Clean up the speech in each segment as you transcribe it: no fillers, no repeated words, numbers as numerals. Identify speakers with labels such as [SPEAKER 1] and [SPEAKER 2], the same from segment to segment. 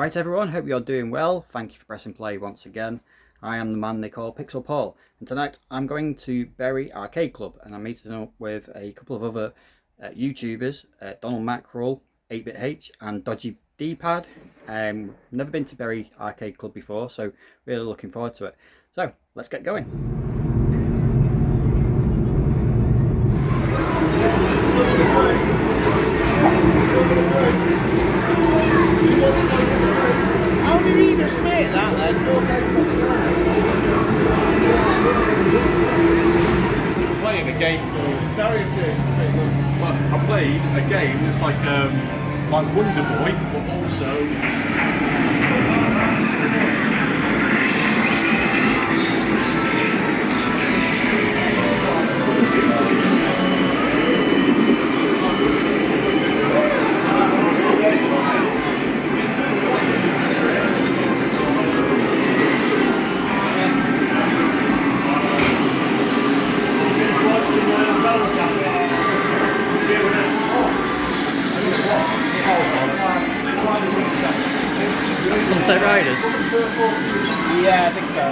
[SPEAKER 1] Right everyone, hope you're doing well. Thank you for pressing play once again. I am the man they call Pixel Paul, and tonight I'm going to Bury Arcade Club and I'm meeting up with a couple of other YouTubers, Donald Mackerel, 8BitH and Dodgy D-Pad. Never been to Bury Arcade Club before, so really looking forward to it. So let's get going.
[SPEAKER 2] How did he just make that then?
[SPEAKER 3] Playing a game called
[SPEAKER 2] Very serious.
[SPEAKER 3] I played a game that's like Wonder Boy, but also
[SPEAKER 1] Sunset Riders?
[SPEAKER 2] Yeah, I think so.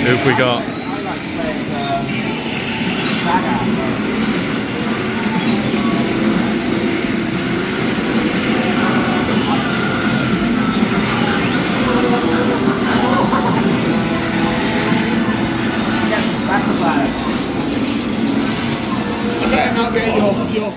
[SPEAKER 3] who have we got?
[SPEAKER 2] I better not get your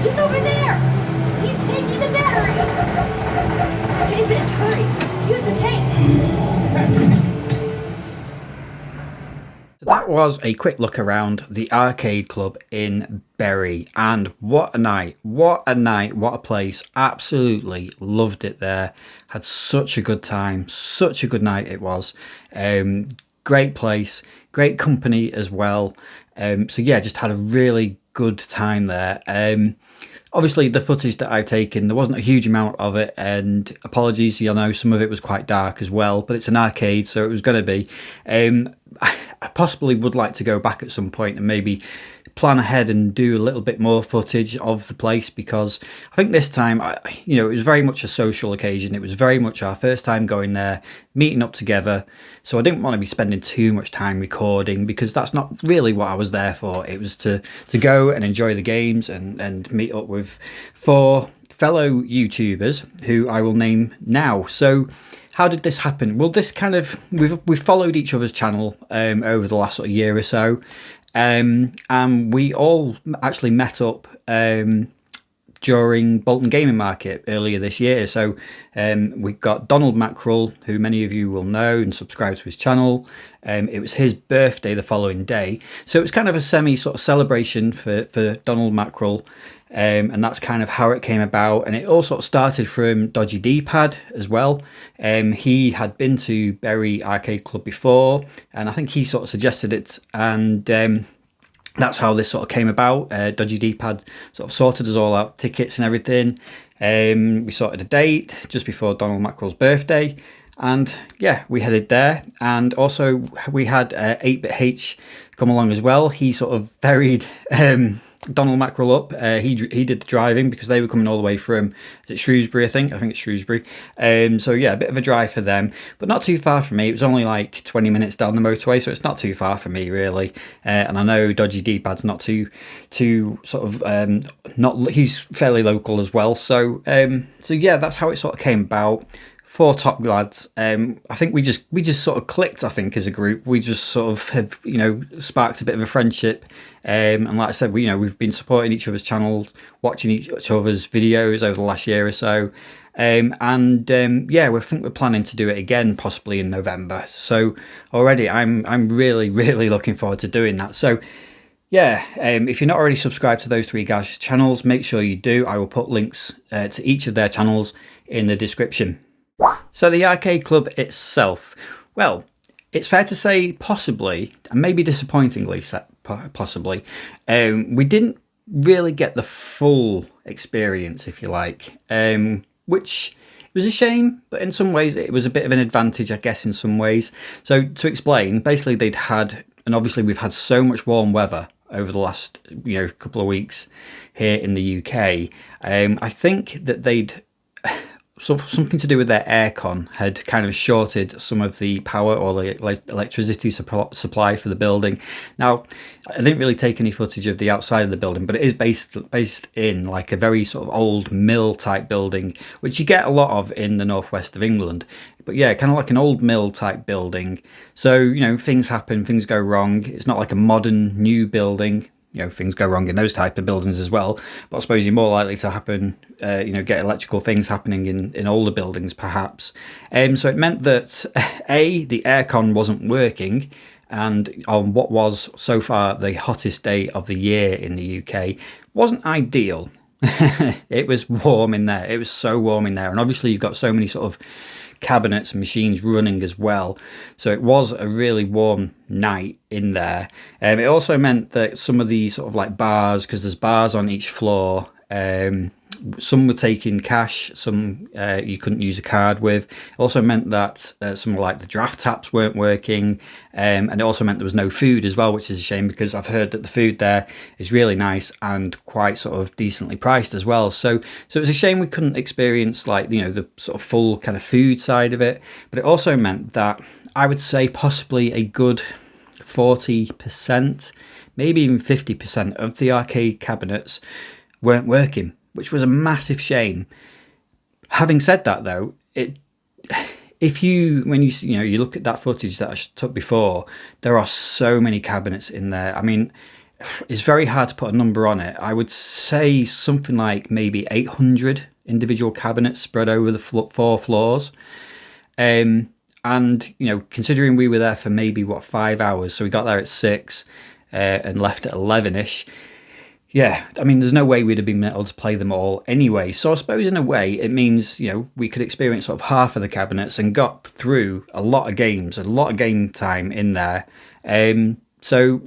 [SPEAKER 4] He's over there! He's taking the battery! Jason, hurry! Use the tank!
[SPEAKER 1] So that was a quick look around the arcade club in Bury, and what a night, what a place. Absolutely loved it there. Had such a good time, such a good night it was. Great place, great company as well. So yeah, just had a really good time there. Obviously the footage that I've taken, there wasn't a huge amount of it, and apologies, you know, some of it was quite dark as well, but it's an arcade, so it was going to be. I possibly would like to go back at some point and maybe plan ahead and do a little bit more footage of the place, because I think this time, it was very much a social occasion. It was very much our first time going there, meeting up together. So I didn't want to be spending too much time recording, because that's not really what I was there for. It was to go and enjoy the games and meet up with 4 fellow YouTubers who I will name now. So how did this happen? Well, this kind of, we've followed each other's channel over the last sort of year or so. And we all actually met up during Bolton Gaming Market earlier this year. So we've got Donald Mackerel, who many of you will know and subscribe to his channel. It was his birthday the following day. So it was kind of a semi sort of celebration for Donald Mackerel. And that's kind of how it came about. And it all sort of started from Dodgy D-Pad as well. He had been to Bury Arcade Club before, and I think he sort of suggested it. And that's how this sort of came about. Dodgy D-Pad sort of sorted us all out, tickets and everything. We sorted a date just before Donald Mackerel's birthday. And yeah, we headed there. And also we had 8BitH come along as well. He sort of ferried Donald Mackerel up. He did the driving because they were coming all the way from, is it Shrewsbury? I think it's Shrewsbury. So yeah, a bit of a drive for them, but not too far for me. It was only like 20 minutes down the motorway, so it's not too far for me really. And I know Dodgy D-Pad's not too sort of he's fairly local as well. So yeah, that's how it sort of came about. 4 top lads. I think we just sort of clicked, I think, as a group. We just sort of have, sparked a bit of a friendship. And like I said, we've been supporting each other's channels, watching each other's videos over the last year or so. Yeah, we think we're planning to do it again, possibly in November. So already I'm really, really looking forward to doing that. So yeah, if you're not already subscribed to those 3 guys' channels, make sure you do. I will put links to each of their channels in the description. So the arcade club itself, well, it's fair to say possibly, and maybe disappointingly possibly, we didn't really get the full experience, if you like, which was a shame, but in some ways it was a bit of an advantage, I guess, in some ways. So to explain, basically they'd had, and obviously we've had so much warm weather over the last couple of weeks here in the UK. I think that they'd something to do with their aircon had kind of shorted some of the power or the electricity supply for the building. Now, I didn't really take any footage of the outside of the building, but it is based in like a very sort of old mill type building, which you get a lot of in the northwest of England. But yeah, kind of like an old mill type building. So, things happen, things go wrong. It's not like a modern new building. Things go wrong in those type of buildings as well. But I suppose you're more likely to happen, get electrical things happening in older buildings, perhaps. So it meant that, the aircon wasn't working. And on what was so far the hottest day of the year in the UK, wasn't ideal. It was warm in there. It was so warm in there. And obviously you've got so many sort of cabinets and machines running as well, so it was a really warm night in there. It also meant that some of the sort of like bars, because there's bars on each floor, some were taking cash, some you couldn't use a card with. It also meant that some like the draft taps weren't working, and it also meant there was no food as well, which is a shame because I've heard that the food there is really nice and quite sort of decently priced as well. So it was a shame we couldn't experience like the sort of full kind of food side of it. But it also meant that I would say possibly a good 40%, maybe even 50% of the arcade cabinets weren't working, which was a massive shame. Having said that, though, when you look at that footage that I took before, there are so many cabinets in there. I mean, it's very hard to put a number on it. I would say something like maybe 800 individual cabinets spread over the 4 floors. And considering we were there for maybe 5 hours, so we got there at 6 and left at 11ish. Yeah, I mean, there's no way we'd have been able to play them all anyway. So I suppose in a way it means, we could experience sort of half of the cabinets and got through a lot of games, a lot of game time in there. So,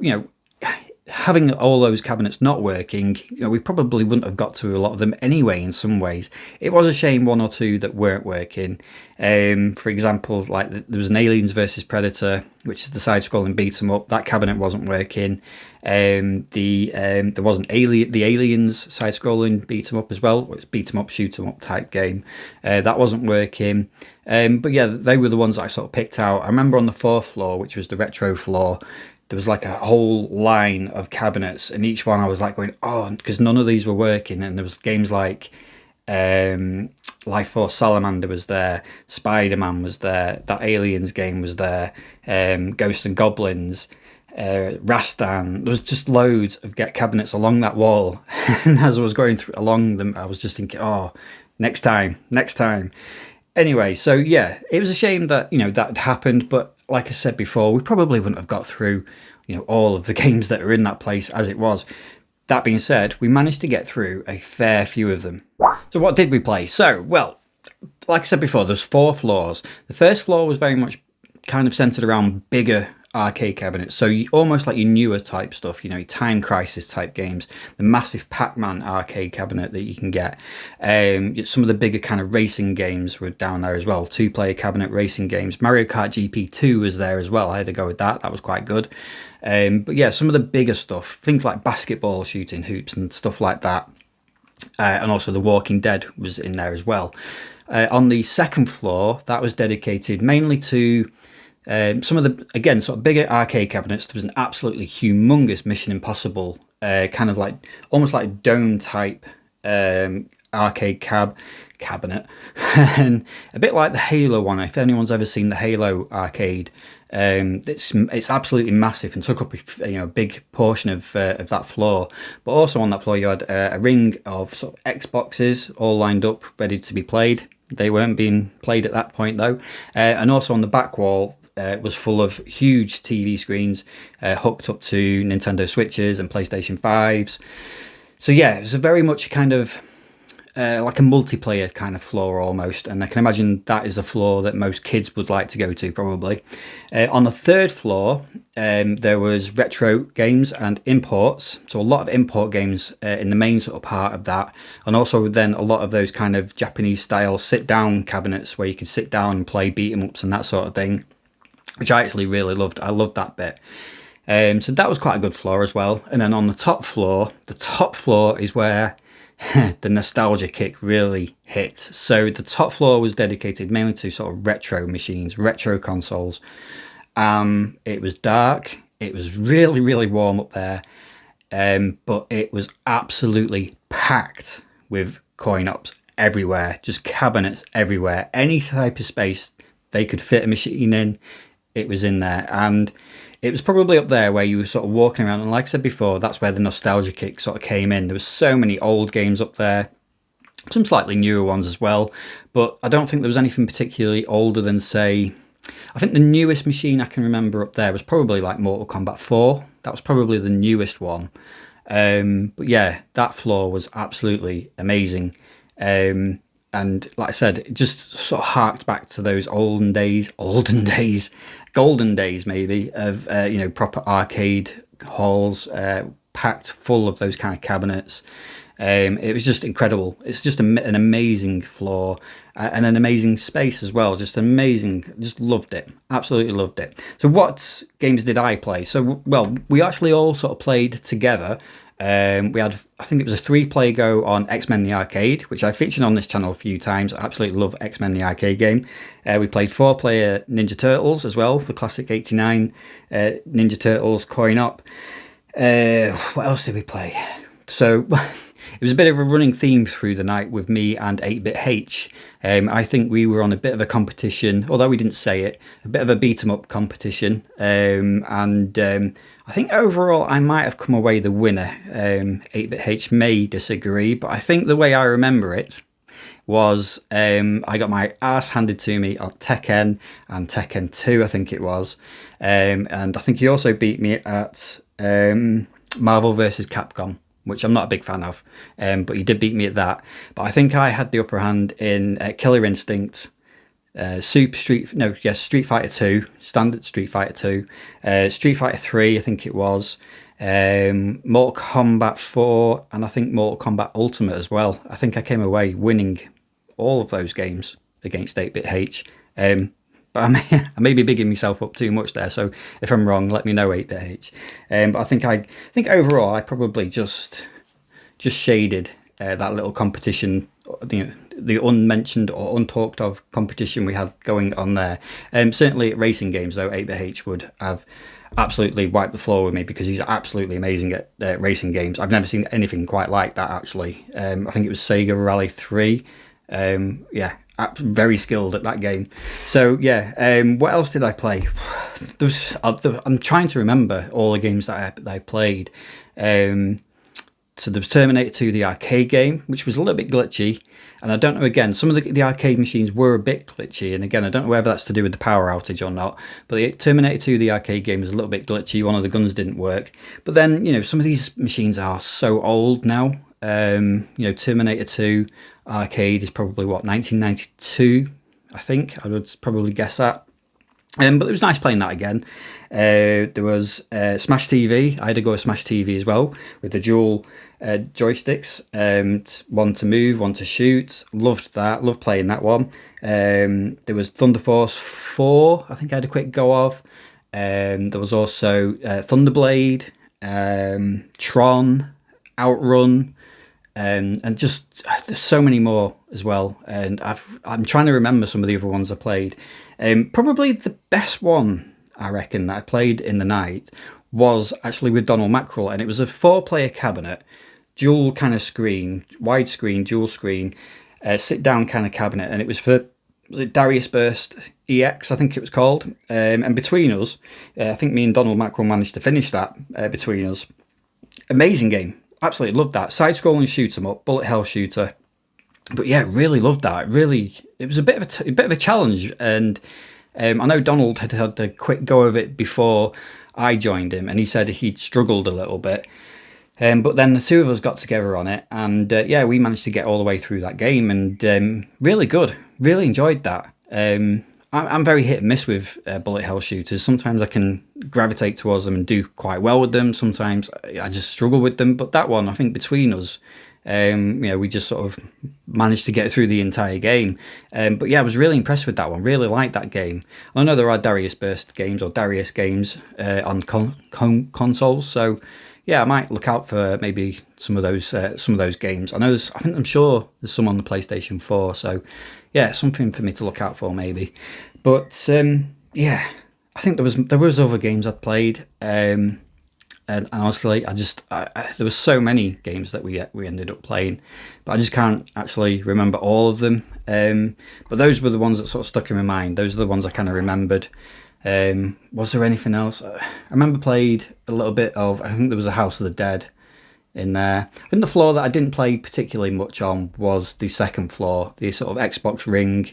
[SPEAKER 1] having all those cabinets not working, we probably wouldn't have got to a lot of them anyway. In some ways, it was a shame one or two that weren't working. For example, like there was an Aliens versus Predator, which is the side-scrolling beat 'em up. That cabinet wasn't working. There was the Aliens side-scrolling beat 'em up as well. It's beat 'em up, shoot 'em up type game. That wasn't working. But yeah, they were the ones that I sort of picked out. I remember on the 4th floor, which was the retro floor, there was like a whole line of cabinets, and each one I was like going, oh, because none of these were working. And there was games like Life Force Salamander was there, Spider-Man was there, that Aliens game was there, Ghosts and Goblins, Rastan. There was just loads of cabinets along that wall. And as I was going along them, I was just thinking, oh, next time. Anyway, so yeah, it was a shame that, that had happened, but like I said before, we probably wouldn't have got through, all of the games that are in that place as it was. That being said, we managed to get through a fair few of them. So what did we play? So, well, like I said before, there's 4 floors. The first floor was very much kind of centered around bigger arcade cabinets, so almost like your newer type stuff, your Time Crisis type games, the massive Pac-Man arcade cabinet that you can get. Some of the bigger kind of racing games were down there as well, 2-player cabinet racing games. Mario Kart GP2 was there as well. I had to go with that was quite good. But yeah, some of the bigger stuff, things like basketball shooting hoops and stuff like that, and also The Walking Dead was in there as well. On the 2nd floor, that was dedicated mainly to some of the, again, sort of bigger arcade cabinets. There was an absolutely humongous Mission Impossible, kind of like, almost like dome type arcade cabinet. And a bit like the Halo one, if anyone's ever seen the Halo arcade, it's absolutely massive and took up a big portion of that floor. But also on that floor you had a ring of sort of Xboxes all lined up ready to be played. They weren't being played at that point though. And also on the back wall was full of huge TV screens hooked up to Nintendo Switches and PlayStation 5s. So yeah, it was a very much kind of like a multiplayer kind of floor almost, and I can imagine that is the floor that most kids would like to go to probably. On the 3rd floor there was retro games and imports, so a lot of import games in the main sort of part of that, and also then a lot of those kind of Japanese style sit down cabinets where you can sit down and play beat 'em ups and that sort of thing, which I actually really loved. I loved that bit. So that was quite a good floor as well. And then on the top floor is where the nostalgia kick really hit. So the top floor was dedicated mainly to sort of retro machines, retro consoles. It was dark. It was really, really warm up there. But it was absolutely packed with coin-ops everywhere, just cabinets everywhere. Any type of space they could fit a machine in, it was in there. And it was probably up there where you were sort of walking around, and like I said before, that's where the nostalgia kick sort of came in. There was so many old games up there, some slightly newer ones as well, but I don't think there was anything particularly older than, say, I think the newest machine I can remember up there was probably like Mortal Kombat 4. That was probably the newest one. But yeah, that floor was absolutely amazing. And like I said, it just sort of harked back to those golden days maybe, of proper arcade halls packed full of those kind of cabinets. It was just incredible. It's just an amazing floor and an amazing space as well. Just amazing. Just loved it. Absolutely loved it. So what games did I play? So, well, we actually all sort of played together. We had, I think it was a 3-player go on X-Men the Arcade, which I featured on this channel a few times. I absolutely love X-Men the Arcade game. We played 4-player Ninja Turtles as well, the classic 89 Ninja Turtles coin-op. What else did we play? So it was a bit of a running theme through the night with me and 8-Bit-H. I think we were on a bit of a competition, although we didn't say it, a bit of a beat-em-up competition. I think overall I might have come away the winner. 8-Bit-H may disagree, but I think the way I remember it was I got my ass handed to me at Tekken and Tekken 2, I think it was. And I think he also beat me at Marvel vs. Capcom, which I'm not a big fan of, but he did beat me at that. But I think I had the upper hand in Killer Instinct, Street Fighter 2, standard Street Fighter 2, Street Fighter 3, I think it was, Mortal Kombat 4, and I think Mortal Kombat Ultimate as well. I think I came away winning all of those games against 8BitH. But I may be bigging myself up too much there, so if I'm wrong, let me know, 8BitH. But I think overall I probably just shaded that little competition, the unmentioned or untalked of competition we had going on there. Certainly at racing games though, 8BitH would have absolutely wiped the floor with me because he's absolutely amazing at racing games. I've never seen anything quite like that actually. I think it was Sega Rally 3. Very skilled at that game. So yeah, what else did I play? I'm trying to remember all the games that I played. So there was Terminator 2, the arcade game, which was a little bit glitchy. And I don't know, again, some of the arcade machines were a bit glitchy. And again, I don't know whether that's to do with the power outage or not. But the Terminator 2, the arcade game, was a little bit glitchy. One of the guns didn't work. But then, some of these machines are so old now. Terminator 2 arcade is probably, 1992, I think. I would probably guess that. But it was nice playing that again. There was Smash TV. I had to go with Smash TV as well with the dual joysticks. One to move, one to shoot. Loved that. Loved playing that one. There was Thunder Force 4. I think I had a quick go of. There was also Thunderblade, Tron, Outrun. And just there's so many more as well. And I'm trying to remember some of the other ones I played. Probably the best one I reckon that I played in the night was actually with Donald Mackerel, and it was a 4-player cabinet, dual kind of screen, widescreen, dual screen, sit down kind of cabinet, and it was it Darius Burst EX, I think it was called. And between us, I think me and Donald Mackerel managed to finish that between us. Amazing game. Absolutely loved that. Side-scrolling shoot 'em up, bullet hell shooter. But yeah, really loved that. It was a bit of a challenge. And I know Donald had a quick go of it before I joined him, and he said he'd struggled a little bit. But then the two of us got together on it, and we managed to get all the way through that game, and really good. Really enjoyed that. I'm very hit and miss with bullet hell shooters. Sometimes I can gravitate towards them and do quite well with them. Sometimes I just struggle with them. But that one, I think between us, we just sort of managed to get through the entire game. But yeah, I was really impressed with that one. Really liked that game. I know there are Darius Burst games or Darius games on consoles. So yeah, I might look out for maybe some of those games. I'm sure there's some on the PlayStation 4. So yeah, something for me to look out for maybe. But I think there was other games I'd played. And honestly, there were so many games that we ended up playing, but I just can't actually remember all of them. But those were the ones that sort of stuck in my mind. Those are the ones I kind of remembered. Was there anything else? I remember played a little bit of, I think there was a House of the Dead in there. I think the floor that I didn't play particularly much on was the second floor, the sort of Xbox ring,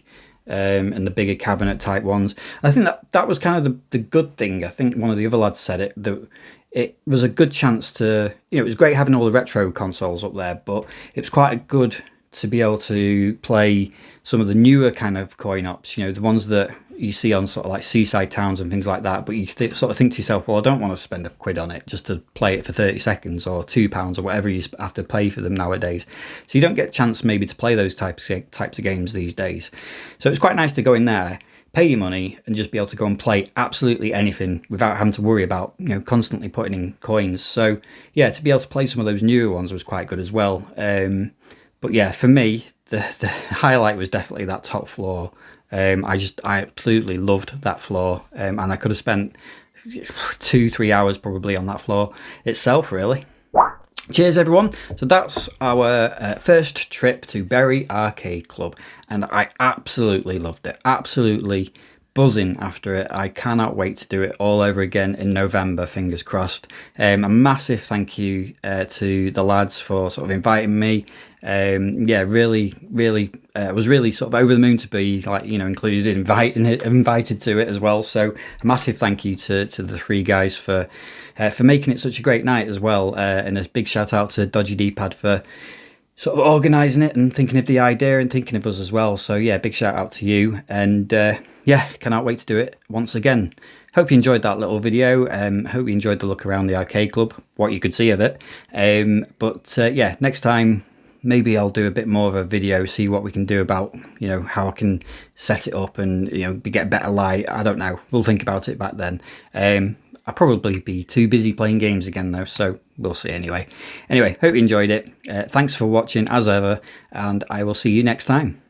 [SPEAKER 1] and the bigger cabinet type ones. I think that was kind of the good thing. I think one of the other lads said it, that it was a good chance to, it was great having all the retro consoles up there, but it was quite good to be able to play some of the newer kind of coin ops, the ones that you see on sort of like seaside towns and things like that, but you sort of think to yourself, well, I don't want to spend £1 on it just to play it for 30 seconds or £2 or whatever you have to pay for them nowadays. So you don't get a chance maybe to play those types of games these days. So it's quite nice to go in there, pay your money, and just be able to go and play absolutely anything without having to worry about constantly putting in coins. So yeah, to be able to play some of those newer ones was quite good as well. But yeah, for me, the highlight was definitely that top floor. I absolutely loved that floor, and I could have spent 2-3 hours probably on that floor itself, really. Cheers, everyone. So that's our first trip to Bury Arcade Club, and I absolutely loved it. Absolutely buzzing after it. I cannot wait to do it all over again in November, fingers crossed. A massive thank you to the lads for sort of inviting me. Really I was really sort of over the moon to be included, invited to it as well. So a massive thank you to the three guys for making it such a great night as well, and a big shout out to Dodgy D-Pad for sort of organising it and thinking of the idea and thinking of us as well. So yeah, big shout out to you, and yeah, cannot wait to do it once again. Hope you enjoyed that little video. Hope you enjoyed the look around the arcade club, what you could see of it. Yeah, next time maybe I'll do a bit more of a video, see what we can do about, you know, how I can set it up and, you know, get better light. I don't know. We'll think about it back then. I'll probably be too busy playing games again though, so we'll see anyway. Anyway, hope you enjoyed it. Thanks for watching as ever, and I will see you next time.